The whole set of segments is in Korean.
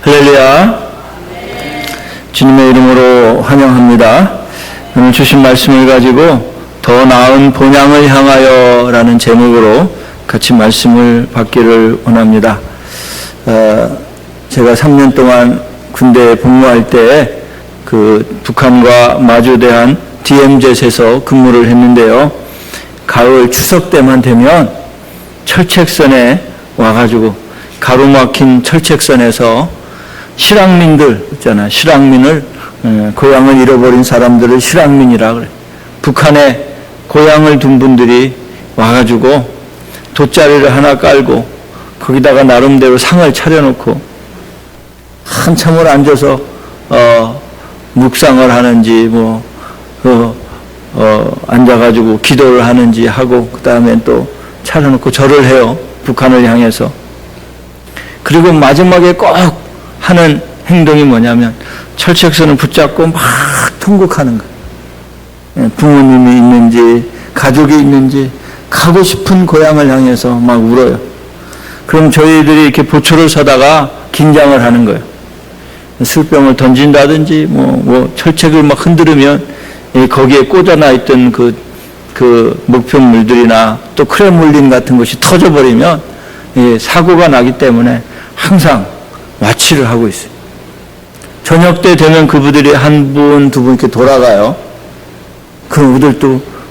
할렐루야. 주님의 이름으로 환영합니다. 오늘 주신 말씀을 가지고 더 나은 본향을 향하여 라는 제목으로 같이 말씀을 받기를 원합니다. 제가 3년 동안 군대에 복무할 때 그 북한과 마주대한 DMZ에서 근무를 했는데요. 가을 추석 때만 되면 철책선에 와가지고 가로막힌 철책선에서 실향민들 있잖아. 실향민을 고향을 잃어버린 사람들을 실향민이라 그래. 북한에 고향을 둔 분들이 와가지고 돗자리를 하나 깔고 거기다가 나름대로 상을 차려놓고 한참을 앉아서 묵상을 하는지 앉아가지고 기도를 하는지 하고 그 다음에 또 차려놓고 절을 해요. 북한을 향해서. 그리고 마지막에 꼭 하는 행동이 뭐냐면 철책선을 붙잡고 막 통곡하는 거예요. 부모님이 있는지 가족이 있는지 가고 싶은 고향을 향해서 막 울어요. 그럼 저희들이 이렇게 보초를 서다가 긴장을 하는 거예요. 술병을 던진다든지 철책을 막 흔들으면 거기에 꽂아놔 있던 그 목표물들이나 또 크레물린 같은 것이 터져버리면 사고가 나기 때문에 항상 와치를 하고 있어요. 저녁 때 되면 그분들이 한 분, 두 분 이렇게 돌아가요. 그럼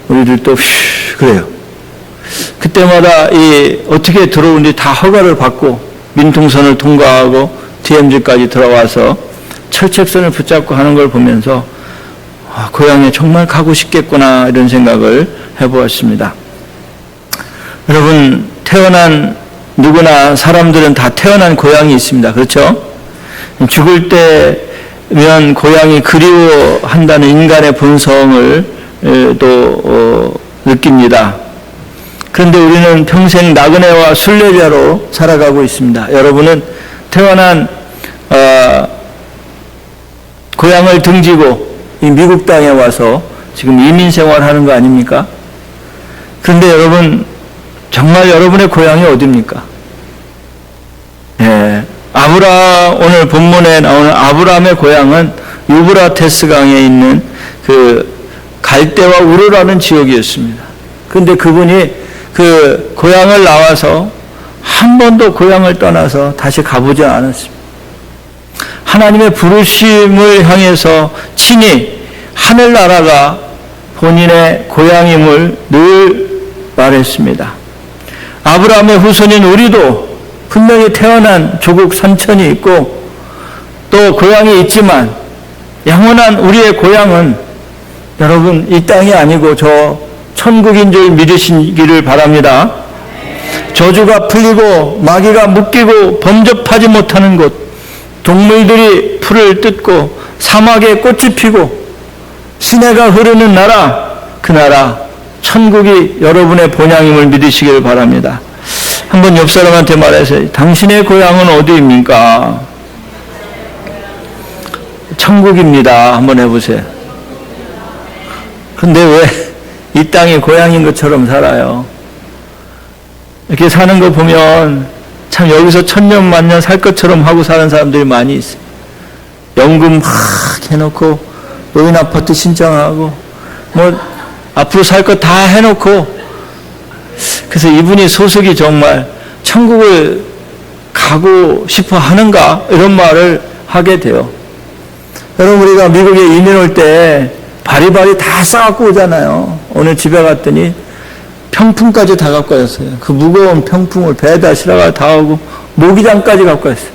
우리들도 그래요. 그때마다 어떻게 들어오는지 다 허가를 받고 민통선을 통과하고 DMZ까지 들어와서 철책선을 붙잡고 하는 걸 보면서 고향에 정말 가고 싶겠구나 이런 생각을 해보았습니다. 여러분, 누구나 사람들은 다 태어난 고향이 있습니다. 그렇죠? 죽을 때면 고향이 그리워한다는 인간의 본성을 또 느낍니다. 그런데 우리는 평생 나그네와 순례자로 살아가고 있습니다. 여러분은 태어난 고향을 등지고 이 미국 땅에 와서 지금 이민 생활하는 거 아닙니까? 그런데 여러분, 정말 여러분의 고향이 어디입니까? 오늘 본문에 나오는 아브라함의 고향은 유브라테스 강에 있는 그 갈대와 우르라는 지역이었습니다. 그런데 그분이 그 고향을 나와서 한 번도 고향을 떠나서 다시 가보지 않았습니다. 하나님의 부르심을 향해서 친히 하늘나라가 본인의 고향임을 늘 말했습니다. 아브라함의 후손인 우리도 분명히 태어난 조국 선천이 있고 또 고향이 있지만 영원한 우리의 고향은 여러분 이 땅이 아니고 저 천국인 줄 믿으시기를 바랍니다. 저주가 풀리고 마귀가 묶이고 범접하지 못하는 곳, 동물들이 풀을 뜯고 사막에 꽃이 피고 시내가 흐르는 나라, 그 나라 천국이 여러분의 본향임을 믿으시길 바랍니다. 한번 옆 사람한테 말해서 당신의 고향은 어디입니까? 천국입니다. 한번 해보세요. 근데 왜 이 땅이 고향인 것처럼 살아요? 이렇게 사는 거 보면 참 여기서 천년 만년 살 것처럼 하고 사는 사람들이 많이 있어요. 연금 막 해놓고 노인 아파트 신청하고 앞으로 살 거 다 해놓고 그래서 이분이 소속이 정말 천국을 가고 싶어 하는가 이런 말을 하게 돼요. 여러분, 우리가 미국에 이민 올 때 바리바리 다 싸갖고 오잖아요. 오늘 집에 갔더니 평풍까지 다 갖고 왔어요. 그 무거운 평풍을 배에다 실어가 다 오고 모기장까지 갖고 왔어요.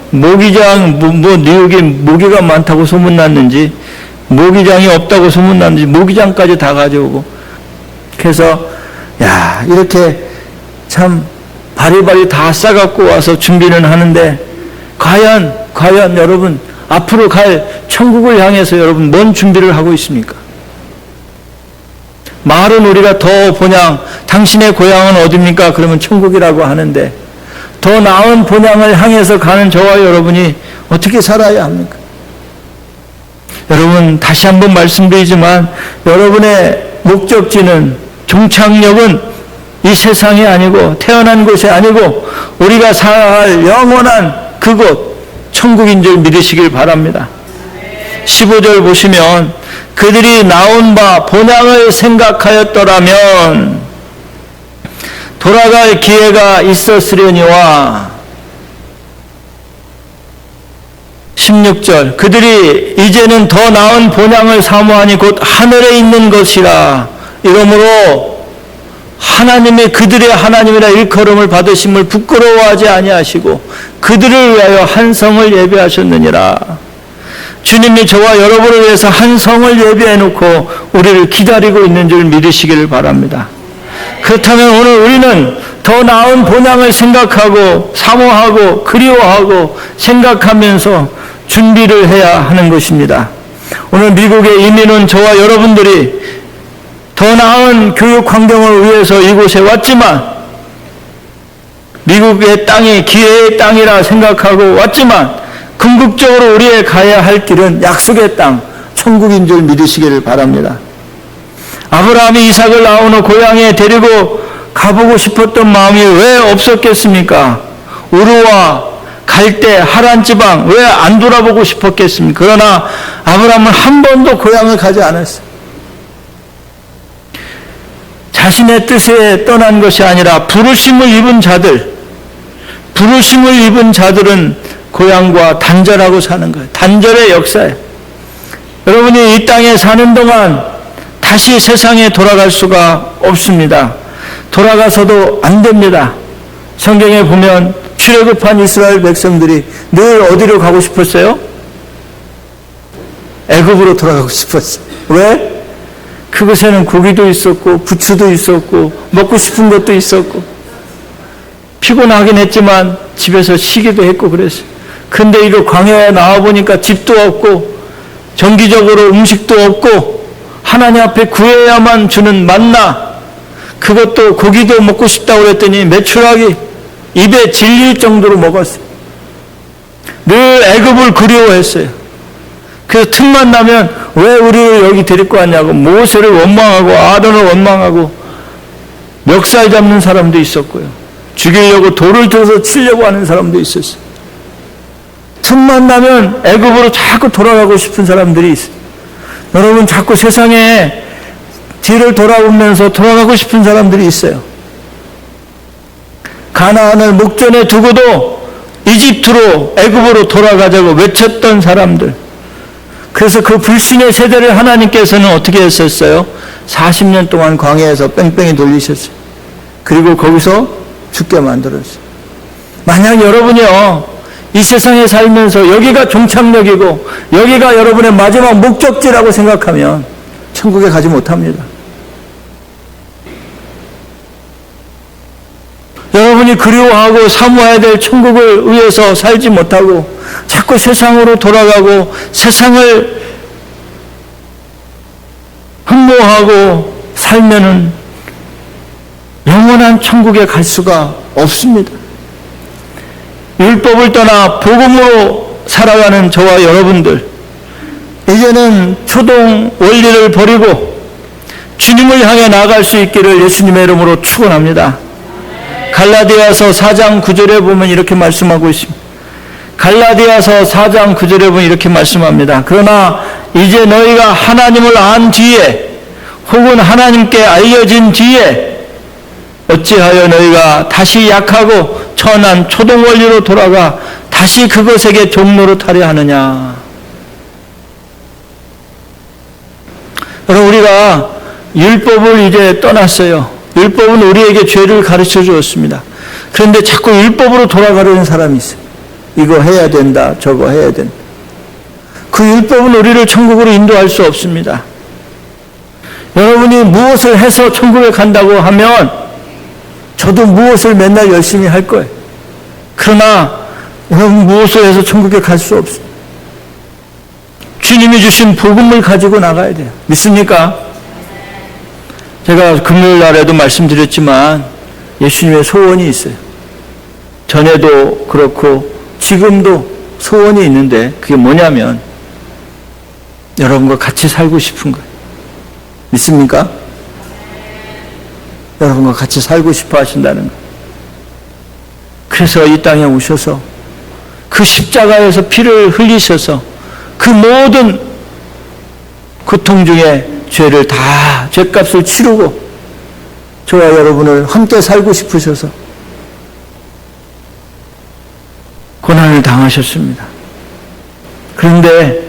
모기장 뉴욕에 모기가 많다고 소문났는지 모기장이 없다고 소문났는지 모기장까지 다 가져오고 그래서 이렇게 참 바리바리 다 싸갖고 와서 준비는 하는데 과연 여러분 앞으로 갈 천국을 향해서 여러분 뭔 준비를 하고 있습니까? 말은 우리가 더 본향, 당신의 고향은 어디입니까? 그러면 천국이라고 하는데 더 나은 본향을 향해서 가는 저와 여러분이 어떻게 살아야 합니까? 여러분, 다시 한번 말씀드리지만 여러분의 목적지는, 종착역은 이 세상이 아니고 태어난 곳이 아니고 우리가 살아갈 영원한 그곳 천국인 줄 믿으시길 바랍니다. 15절 보시면 그들이 나온 바 본향을 생각하였더라면 돌아갈 기회가 있었으려니와 16절 그들이 이제는 더 나은 본향을 사모하니 곧 하늘에 있는 것이라. 이러므로 하나님의 그들의 하나님이라 일컬음을 받으심을 부끄러워하지 아니하시고 그들을 위하여 한 성을 예비하셨느니라. 주님이 저와 여러분을 위해서 한 성을 예비해 놓고 우리를 기다리고 있는 줄 믿으시기를 바랍니다. 그렇다면 오늘 우리는 더 나은 본향을 생각하고 사모하고 그리워하고 생각하면서 준비를 해야 하는 것입니다. 오늘 미국에 이민 온 저와 여러분들이 더 나은 교육 환경을 위해서 이곳에 왔지만 미국의 땅이 기회의 땅이라 생각하고 왔지만 궁극적으로 우리의 가야 할 길은 약속의 땅, 천국인 줄 믿으시기를 바랍니다. 아브라함이 이삭을 낳은 후 고향에 데리고 가보고 싶었던 마음이 왜 없었겠습니까? 우르와 갈대, 하란 지방 왜 안 돌아보고 싶었겠습니까? 그러나 아브라함은 한 번도 고향을 가지 않았어요. 자신의 뜻에 떠난 것이 아니라 부르심을 입은 자들은 고향과 단절하고 사는 거예요. 단절의 역사예요. 여러분이 이 땅에 사는 동안 다시 세상에 돌아갈 수가 없습니다. 돌아가서도 안 됩니다. 성경에 보면 출애굽한 이스라엘 백성들이 늘 어디로 가고 싶었어요? 애굽으로 돌아가고 싶었어요. 왜? 그곳에는 고기도 있었고 부추도 있었고 먹고 싶은 것도 있었고 피곤하긴 했지만 집에서 쉬기도 했고 그랬어요. 근데 이거 광야에 나와보니까 집도 없고 정기적으로 음식도 없고 하나님 앞에 구해야만 주는 만나, 그것도 고기도 먹고 싶다고 그랬더니 메추라기 입에 질릴 정도로 먹었어요. 늘 애굽을 그리워했어요. 그래서 틈만 나면 왜 우리를 여기 데리고 왔냐고 모세를 원망하고 아론을 원망하고 멱살 잡는 사람도 있었고요. 죽이려고 돌을 들어서 치려고 하는 사람도 있었어요. 틈만 나면 애굽으로 자꾸 돌아가고 싶은 사람들이 있어요. 여러분 자꾸 세상에 뒤를 돌아보면서 돌아가고 싶은 사람들이 있어요. 가나안을 목전에 두고도 이집트로 애굽으로 돌아가자고 외쳤던 사람들. 그래서 그 불신의 세대를 하나님께서는 어떻게 했었어요? 40년 동안 광야에서 뺑뺑이 돌리셨어요. 그리고 거기서 죽게 만들었어요. 만약 여러분이요 이 세상에 살면서 여기가 종착역이고 여기가 여러분의 마지막 목적지라고 생각하면 천국에 가지 못합니다. 여러분이 그리워하고 사모해야 될 천국을 위해서 살지 못하고 자꾸 세상으로 돌아가고 세상을 흠모하고 살면은 영원한 천국에 갈 수가 없습니다. 율법을 떠나 복음으로 살아가는 저와 여러분들, 이제는 초동 원리를 버리고 주님을 향해 나아갈 수 있기를 예수님의 이름으로 축원합니다. 갈라디아서 4장 9절에 보면 이렇게 말씀하고 있습니다. 갈라디아서 4장 9절에 보면 이렇게 말씀합니다. 그러나 이제 너희가 하나님을 안 뒤에 혹은 하나님께 알려진 뒤에 어찌하여 너희가 다시 약하고 천한 초동 원리로 돌아가 다시 그것에게 종로로 타려 하느냐. 여러분 우리가 율법을 이제 떠났어요. 율법은 우리에게 죄를 가르쳐 주었습니다. 그런데 자꾸 율법으로 돌아가려는 사람이 있어요. 이거 해야 된다, 저거 해야 된다. 그 율법은 우리를 천국으로 인도할 수 없습니다. 여러분이 무엇을 해서 천국에 간다고 하면 저도 무엇을 맨날 열심히 할 거예요. 그러나 여러분 무엇을 해서 천국에 갈 수 없어요. 주님이 주신 복음을 가지고 나가야 돼요. 믿습니까? 제가 금요일 날에도 말씀드렸지만 예수님의 소원이 있어요. 전에도 그렇고 지금도 소원이 있는데 그게 뭐냐면 여러분과 같이 살고 싶은 거예요. 믿습니까? 여러분과 같이 살고 싶어 하신다는 거예요. 그래서 이 땅에 오셔서 그 십자가에서 피를 흘리셔서 그 모든 고통 중에 죄를 다 죄값을 치르고 저와 여러분을 함께 살고 싶으셔서 고난을 당하셨습니다. 그런데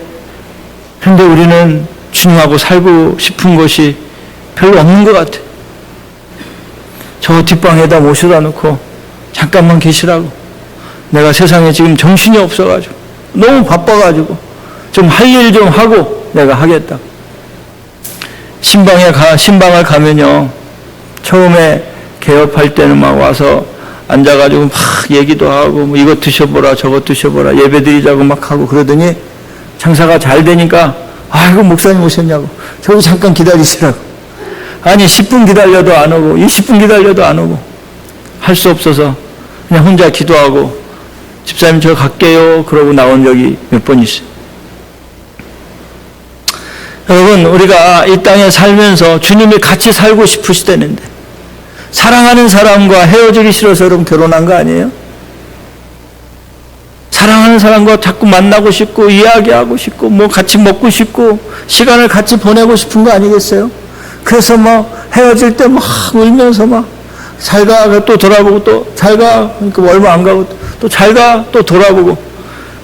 우리는 주님하고 살고 싶은 것이 별로 없는 것 같아요. 저 뒷방에다 모셔다 놓고 잠깐만 계시라고. 내가 세상에 지금 정신이 없어가지고 너무 바빠가지고 좀 할 일 좀 하고 내가 하겠다. 신방을 가면요, 처음에 개업할 때는 막 와서 앉아가지고 막 얘기도 하고 뭐 이것 드셔보라 저것 드셔보라 예배 드리자고 막 하고 그러더니 장사가 잘 되니까 아이고 목사님 오셨냐고 저기 잠깐 기다리시라고. 아니 10분 기다려도 안 오고 20분 기다려도 안 오고 할 수 없어서 그냥 혼자 기도하고 집사님 저 갈게요 그러고 나온 적이 몇 번 있어요. 여러분, 우리가 이 땅에 살면서 주님이 같이 살고 싶으시다는데 사랑하는 사람과 헤어지기 싫어서 여러분 결혼한 거 아니에요? 사랑하는 사람과 자꾸 만나고 싶고 이야기하고 싶고 뭐 같이 먹고 싶고 시간을 같이 보내고 싶은 거 아니겠어요? 그래서 뭐 헤어질 때 막 울면서 막 잘 가 또 돌아보고 또 잘 가 그러니까 얼마 안 가고 또 잘 가 또 돌아보고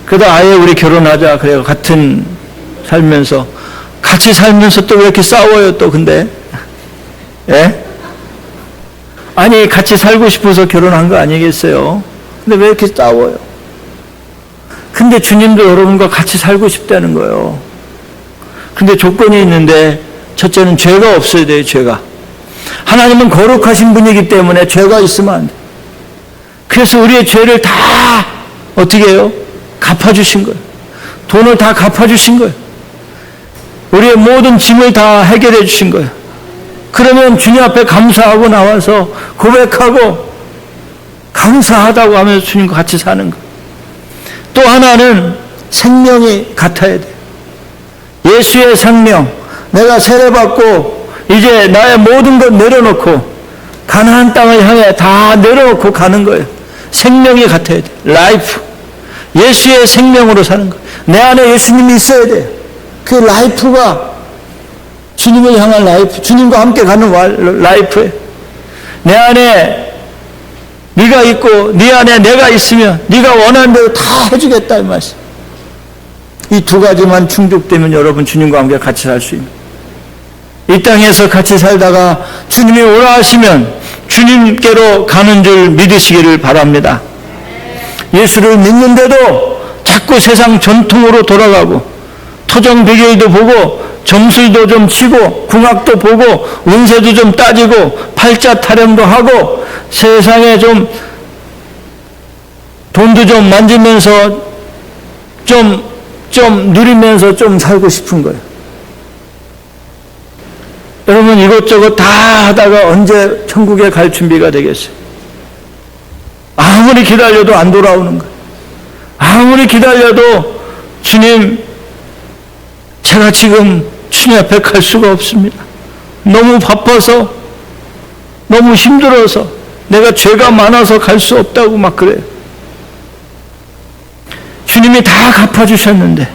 그러다 아예 우리 결혼하자 그래요. 같은 살면서 같이 살면서 또 왜 이렇게 싸워요 또 근데 예? 아니 같이 살고 싶어서 결혼한 거 아니겠어요? 근데 왜 이렇게 싸워요? 근데 주님도 여러분과 같이 살고 싶다는 거예요. 근데 조건이 있는데 첫째는 죄가 없어야 돼요. 죄가. 하나님은 거룩하신 분이기 때문에 죄가 있으면 안 돼. 그래서 우리의 죄를 다 어떻게 해요? 갚아주신 거예요. 돈을 다 갚아주신 거예요. 우리의 모든 짐을 다 해결해 주신 거예요. 그러면 주님 앞에 감사하고 나와서 고백하고 감사하다고 하면서 주님과 같이 사는 거예요. 또 하나는 생명이 같아야 돼요. 예수의 생명, 내가 세례받고 이제 나의 모든 것 내려놓고 가나안 땅을 향해 다 내려놓고 가는 거예요. 생명이 같아야 돼요. 라이프. 예수의 생명으로 사는 거예요. 내 안에 예수님이 있어야 돼요. 그 라이프가 주님을 향한 라이프, 주님과 함께 가는 라이프예요. 내 안에 네가 있고 네 안에 내가 있으면 네가 원하는 대로 다 해주겠다 이 말씀. 이 두 가지만 충족되면 여러분 주님과 함께 같이 살 수 있는. 이 땅에서 같이 살다가 주님이 오라 하시면 주님께로 가는 줄 믿으시기를 바랍니다. 예수를 믿는데도 자꾸 세상 전통으로 돌아가고 토정 비결도 보고 점술도 좀 치고 궁합도 보고 운세도 좀 따지고 팔자 타령도 하고 세상에 좀 돈도 좀 만지면서 좀 누리면서 좀 살고 싶은 거예요. 여러분 이것저것 다 하다가 언제 천국에 갈 준비가 되겠어요? 아무리 기다려도 안 돌아오는 거예요. 아무리 기다려도 주님 제가 지금 주님 앞에 갈 수가 없습니다. 너무 바빠서 너무 힘들어서 내가 죄가 많아서 갈 수 없다고 막 그래요. 주님이 다 갚아주셨는데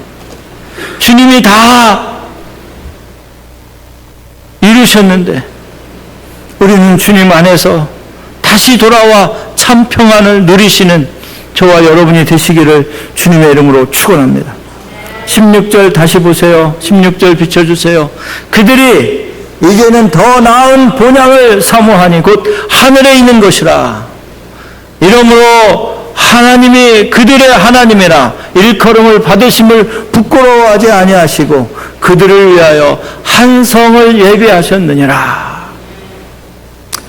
주님이 다 이루셨는데 우리는 주님 안에서 다시 돌아와 참 평안을 누리시는 저와 여러분이 되시기를 주님의 이름으로 축원합니다. 16절 다시 보세요. 16절 비춰주세요. 그들이 이제는 더 나은 본향을 사모하니 곧 하늘에 있는 것이라. 이러므로 하나님이 그들의 하나님이라 일컬음을 받으심을 부끄러워하지 아니하시고 그들을 위하여 한 성을 예비하셨느니라.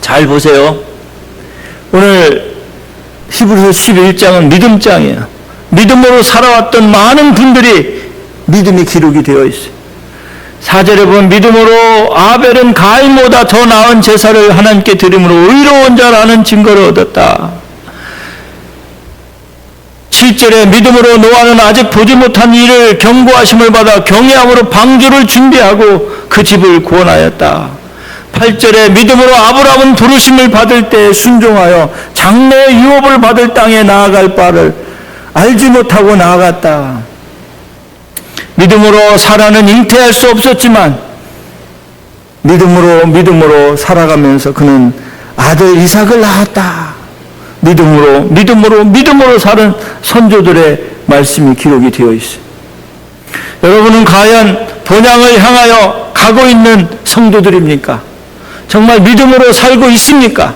잘 보세요. 오늘 히브리서 11장은 믿음장이에요. 믿음으로 살아왔던 많은 분들이 믿음이 기록이 되어 있어요. 4절에 보면 믿음으로 아벨은 가인보다 더 나은 제사를 하나님께 드림으로 의로운 자라는 증거를 얻었다. 7절에 믿음으로 노아는 아직 보지 못한 일을 경고하심을 받아 경외함으로 방주를 준비하고 그 집을 구원하였다. 8절에 믿음으로 아브라함은 부르심을 받을 때 순종하여 장래의 유업을 받을 땅에 나아갈 바를 알지 못하고 나아갔다. 믿음으로 사라는 잉태할 수 없었지만 믿음으로 살아가면서 그는 아들 이삭을 낳았다. 믿음으로 사는 선조들의 말씀이 기록이 되어 있어요. 여러분은 과연 본향을 향하여 가고 있는 성도들입니까? 정말 믿음으로 살고 있습니까?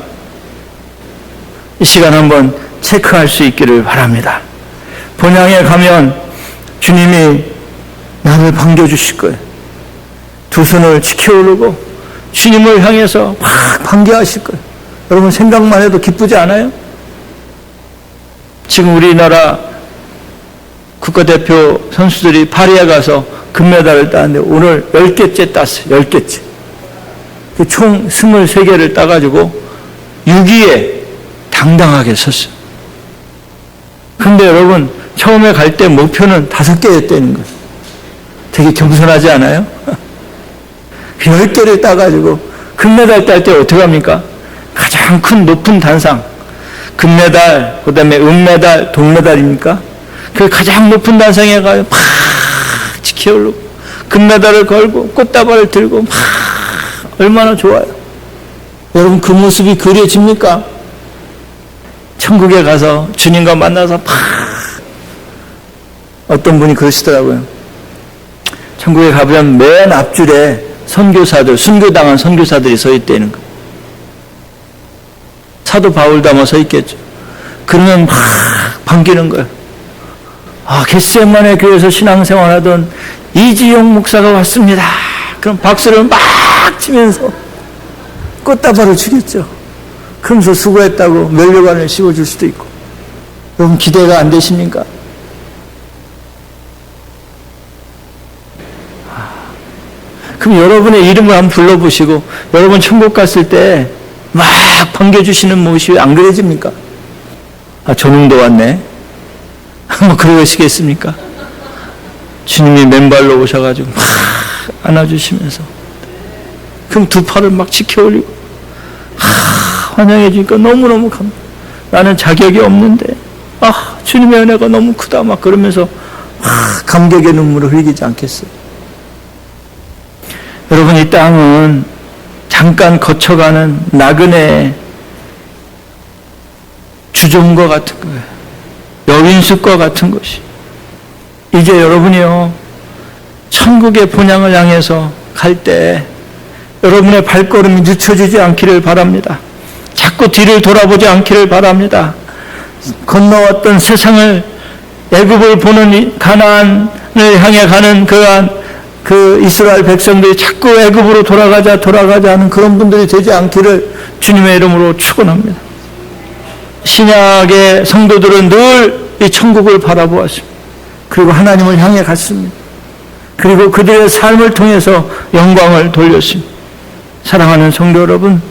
이 시간 한번 체크할 수 있기를 바랍니다. 본향에 가면 주님이 나를 반겨주실 거예요. 두 손을 지켜오르고 주님을 향해서 막 반겨하실 거예요. 여러분 생각만 해도 기쁘지 않아요? 지금 우리나라 국가대표 선수들이 파리에 가서 금메달을 따는데 오늘 10개째 땄어요. 10개째. 총 23개를 따가지고 6위에 당당하게 섰어요. 근데 여러분 처음에 갈 때 목표는 5개였다는 거예요. 되게 겸손하지 않아요? 10개를 따가지고 금메달 딸 때 어떻게 합니까? 가장 큰 높은 단상 금메달, 그 다음에 은메달, 동메달입니까? 그 가장 높은 단상에 가요. 막 지켜오르고 금메달을 걸고 꽃다발을 들고 막 얼마나 좋아요. 여러분 그 모습이 그려집니까? 천국에 가서 주님과 만나서 막 어떤 분이 그러시더라고요. 천국에 가보면 맨 앞줄에 선교사들, 순교당한 선교사들이 서 있다는 거예요. 사도 바울도 아마 서 있겠죠. 그러면 막 반기는 거예요. 아, 겟세마네 교회에서 신앙생활하던 이지용 목사가 왔습니다. 그럼 박수를 막 치면서 꽃다발을 주겠죠. 그러면서 수고했다고 면류관을 씌워줄 수도 있고. 여러분 기대가 안 되십니까? 그럼 여러분의 이름을 한번 불러보시고 여러분 천국 갔을 때 막 반겨주시는 모습이 안 그려집니까? 아, 조능도 왔네. 뭐 그러시겠습니까? 주님이 맨발로 오셔가지고 막 안아주시면서 그럼 두 팔을 막 지켜 올리고 환영해 주니까 너무너무 나는 자격이 없는데 주님의 은혜가 너무 크다 막 그러면서 감격의 눈물을 흘리지 않겠어요? 여러분 이 땅은 잠깐 거쳐가는 나그네 주종과 같은 거예요. 여인숙과 같은 것이. 이제 여러분이요 천국의 본향을 향해서 갈 때 여러분의 발걸음이 늦춰지지 않기를 바랍니다. 자꾸 뒤를 돌아보지 않기를 바랍니다. 건너왔던 세상을 애굽을 보는 가나안을 향해 가는 그 이스라엘 백성들이 자꾸 애굽으로 돌아가자 하는 그런 분들이 되지 않기를 주님의 이름으로 축원합니다. 신약의 성도들은 늘 이 천국을 바라보았습니다. 그리고 하나님을 향해 갔습니다. 그리고 그들의 삶을 통해서 영광을 돌렸습니다. 사랑하는 성도 여러분,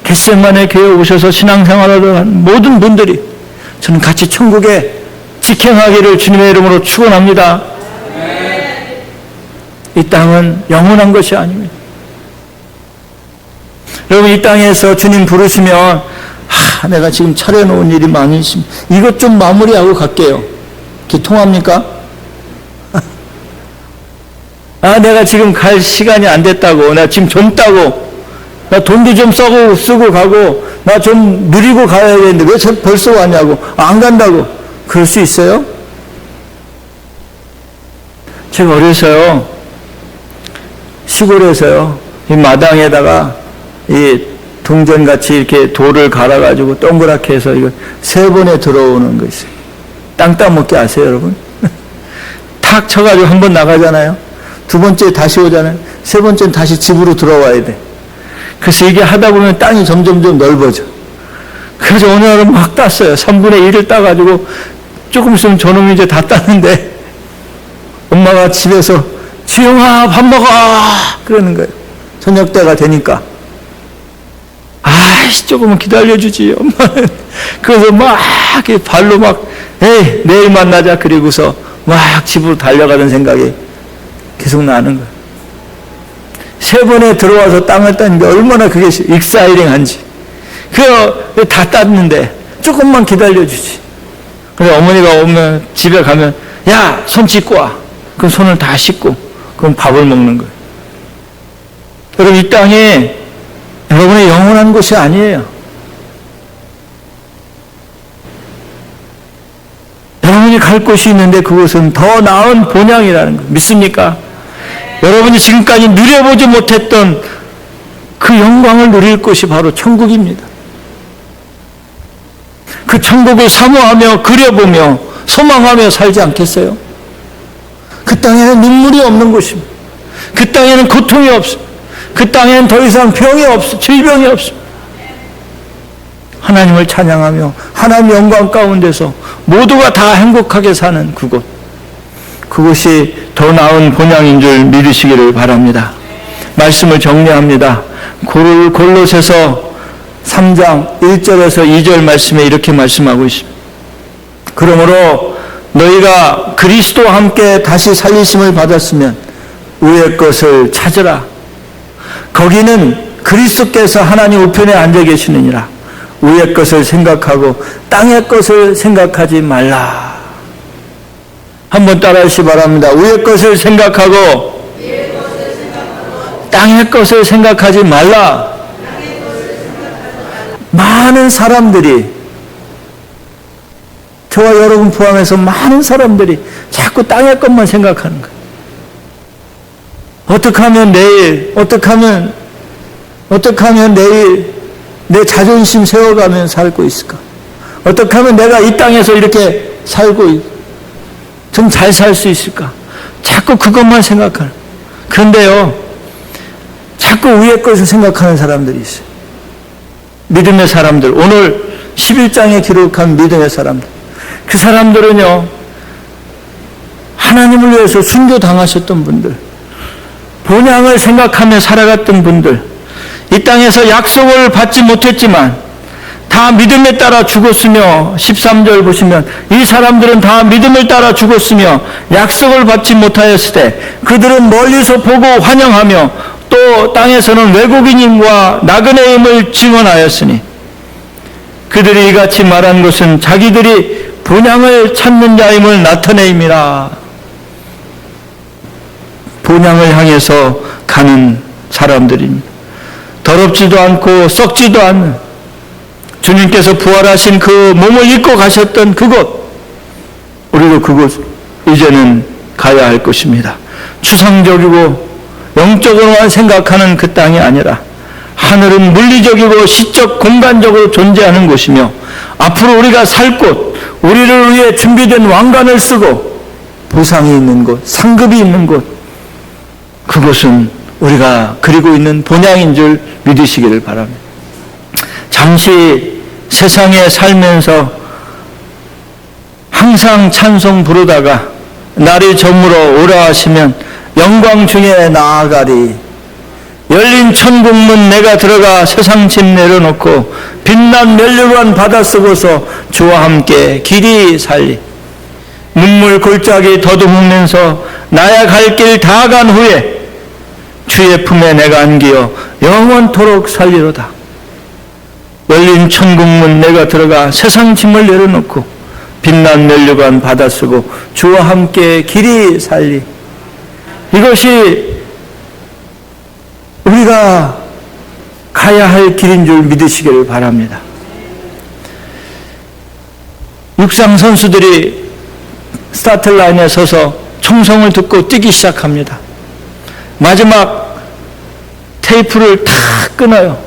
겟세마네 교회에 오셔서 신앙생활을 한 모든 분들이 저는 같이 천국에 직행하기를 주님의 이름으로 축원합니다. 이 땅은 영원한 것이 아닙니다. 여러분 이 땅에서 주님 부르시면 내가 지금 차려놓은 일이 많이 있습니다. 이것 좀 마무리하고 갈게요. 이렇게 통합니까? 내가 지금 갈 시간이 안 됐다고, 나 지금 젊다고, 나 돈도 좀 쓰고 가고, 나 좀 누리고 가야 되는데 왜 벌써 왔냐고, 안 간다고 그럴 수 있어요? 제가 어려서요 시골에서요 이 마당에다가 이 동전같이 이렇게 돌을 갈아가지고 동그랗게 해서 이거 3번에 들어오는 거 있어요. 땅 따먹기 아세요 여러분? 탁 쳐가지고 한 번 나가잖아요. 두 번째 다시 오잖아요. 세 번째는 다시 집으로 들어와야 돼. 그래서 이게 하다 보면 땅이 점점점 넓어져. 그래서 오늘은 막 땄어요. 3분의 1을 따가지고 조금 있으면 저놈이 이제 다 땄는데 엄마가 집에서 지영아 밥 먹어 그러는 거예요. 저녁 때가 되니까 조금은 기다려주지 엄마는. 그래서 막 발로 막 에이 내일 만나자 그리고서 막 집으로 달려가던 생각이 계속 나는 거예요. 3번에 들어와서 땅을 따는 게 얼마나 그게 익사이링한지. 그거 다 땄는데 조금만 기다려주지. 근데 어머니가 오면, 집에 가면, 야, 손 씻고 와. 그럼 손을 다 씻고, 그럼 밥을 먹는 거예요. 여러분, 이 땅이 여러분의 영원한 곳이 아니에요. 여러분이 갈 곳이 있는데 그것은 더 나은 본향이라는 거 믿습니까? 여러분이 지금까지 누려보지 못했던 그 영광을 누릴 곳이 바로 천국입니다. 그 천국을 사모하며 그려보며 소망하며 살지 않겠어요? 그 땅에는 눈물이 없는 곳입니다. 그 땅에는 고통이 없습니다. 그 땅에는 더 이상 병이 없습니다. 질병이 없습니다. 하나님을 찬양하며 하나님 영광 가운데서 모두가 다 행복하게 사는 그곳, 그것이 더 나은 본향인 줄 믿으시기를 바랍니다. 말씀을 정리합니다. 골로새서 3장 1절에서 2절 말씀에 이렇게 말씀하고 있습니다. 그러므로 너희가 그리스도와 함께 다시 살리심을 받았으면 위의 것을 찾으라. 거기는 그리스도께서 하나님 우편에 앉아 계시느니라. 위의 것을 생각하고 땅의 것을 생각하지 말라. 한번 따라하시기 바랍니다. 위의 것을 생각하고 땅의 것을 생각하지 말라. 많은 사람들이, 저와 여러분 포함해서 많은 사람들이 자꾸 땅의 것만 생각하는 거예요. 어떻게 하면 내일, 어떻게 하면 내일 내 자존심 세워가면 살고 있을까? 어떻게 하면 내가 이 땅에서 이렇게 살고 좀 잘 살 수 있을까? 자꾸 그것만 생각하는. 그런데요, 자꾸 위의 것을 생각하는 사람들이 있어요. 믿음의 사람들, 오늘 11장에 기록한 믿음의 사람들. 그 사람들은요, 하나님을 위해서 순교당하셨던 분들, 본향을 생각하며 살아갔던 분들, 이 땅에서 약속을 받지 못했지만 다 믿음에 따라 죽었으며, 13절 보시면 이 사람들은 다 믿음을 따라 죽었으며 약속을 받지 못하였을 때 그들은 멀리서 보고 환영하며 또 땅에서는 외국인임과 나그네임을 증언하였으니 그들이 이같이 말한 것은 자기들이 본향을 찾는 자임을 나타내임이라. 본향을 향해서 가는 사람들입니다. 더럽지도 않고 썩지도 않는 주님께서 부활하신 그 몸을 입고 가셨던 그곳, 우리도 그곳 이제는 가야 할 것입니다. 추상적이고 영적으로만 생각하는 그 땅이 아니라 하늘은 물리적이고 시적 공간적으로 존재하는 곳이며 앞으로 우리가 살 곳, 우리를 위해 준비된 왕관을 쓰고 보상이 있는 곳, 상급이 있는 곳, 그곳은 우리가 그리고 있는 본향인 줄 믿으시기를 바랍니다. 잠시 세상에 살면서 항상 찬송 부르다가 날이 저물어 오라 하시면 영광 중에 나아가리. 열린 천국문 내가 들어가 세상 짐 내려놓고 빛난 면류관 받아 쓰고서 주와 함께 길이 살리. 눈물 골짜기 더듬으면서 나야 갈 길 다 간 후에 주의 품에 내가 안기어 영원토록 살리로다. 열린 천국문 내가 들어가 세상 짐을 내려놓고 빛난 면류관 받아 쓰고 주와 함께 길이 살리. 이것이 우리가 가야 할 길인 줄 믿으시기를 바랍니다. 육상 선수들이 스타트 라인에 서서 총성을 듣고 뛰기 시작합니다. 마지막 테이프를 다 끊어요.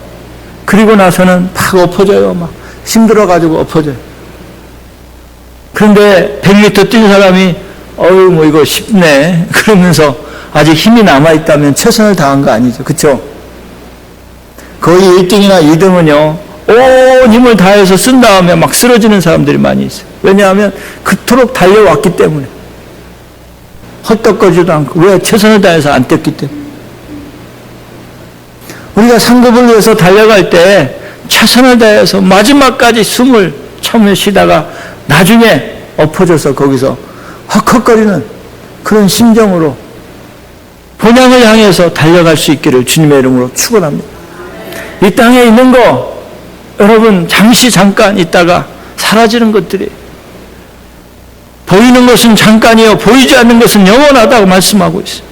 그리고 나서는 막 엎어져요. 막 힘들어가지고 엎어져요. 그런데 100m 뛴 사람이 어휴 뭐 이거 쉽네 그러면서 아직 힘이 남아있다면 최선을 다한 거 아니죠. 그렇죠? 거의 1등이나 2등은요 온 힘을 다해서 쓴 다음에 막 쓰러지는 사람들이 많이 있어요. 왜냐하면 그토록 달려왔기 때문에. 헛떡거리지도 않고. 왜? 최선을 다해서 안 뗐기 때문에. 우리가 상급을 위해서 달려갈 때 최선을 다해서 마지막까지 숨을 처음에 쉬다가 나중에 엎어져서 거기서 헉헉거리는 그런 심정으로 본향을 향해서 달려갈 수 있기를 주님의 이름으로 축원합니다. 이 땅에 있는 거 여러분 잠깐 있다가 사라지는 것들이 보이는 것은 잠깐이요 보이지 않는 것은 영원하다고 말씀하고 있어요.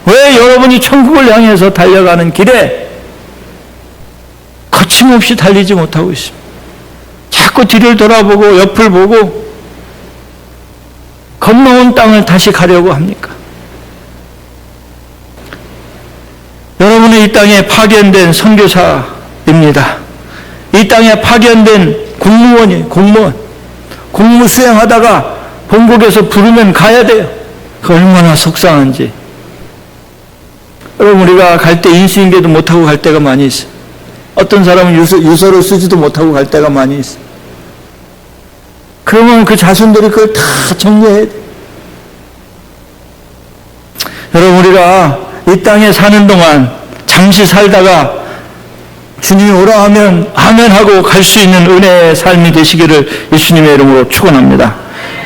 왜 여러분이 천국을 향해서 달려가는 길에 거침없이 달리지 못하고 있습니다. 자꾸 뒤를 돌아보고 옆을 보고 건너온 땅을 다시 가려고 합니까? 여러분은 이 땅에 파견된 선교사입니다. 이 땅에 파견된 공무원이에요. 공무 수행하다가 본국에서 부르면 가야 돼요. 그 얼마나 속상한지. 여러분, 우리가 갈 때 인수인계도 못하고 갈 때가 많이 있어요. 어떤 사람은 유서를 쓰지도 못하고 갈 때가 많이 있어요. 그러면 그 자손들이 그걸 다 정리해야 돼요. 여러분, 우리가 이 땅에 사는 동안 잠시 살다가 주님이 오라 하면 아멘 하고 갈 수 있는 은혜의 삶이 되시기를 예수님의 이름으로 축원합니다.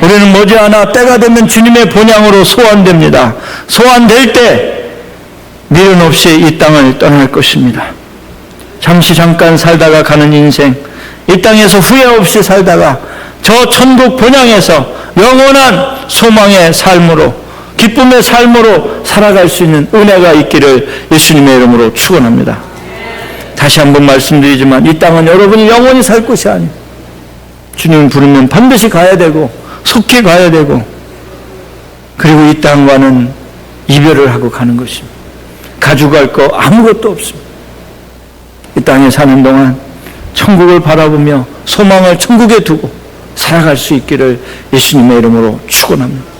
우리는 머지않아 때가 되면 주님의 본향으로 소환됩니다. 소환될 때 미련 없이 이 땅을 떠날 것입니다. 잠시 잠깐 살다가 가는 인생, 이 땅에서 후회 없이 살다가 저 천국 본향에서 영원한 소망의 삶으로, 기쁨의 삶으로 살아갈 수 있는 은혜가 있기를 예수님의 이름으로 축원합니다. 다시 한번 말씀드리지만 이 땅은 여러분이 영원히 살 곳이 아니에요. 주님 부르면 반드시 가야 되고 속히 가야 되고, 그리고 이 땅과는 이별을 하고 가는 것입니다. 가져갈 거 아무것도 없습니다. 이 땅에 사는 동안 천국을 바라보며 소망을 천국에 두고 살아갈 수 있기를 예수님의 이름으로 축원합니다.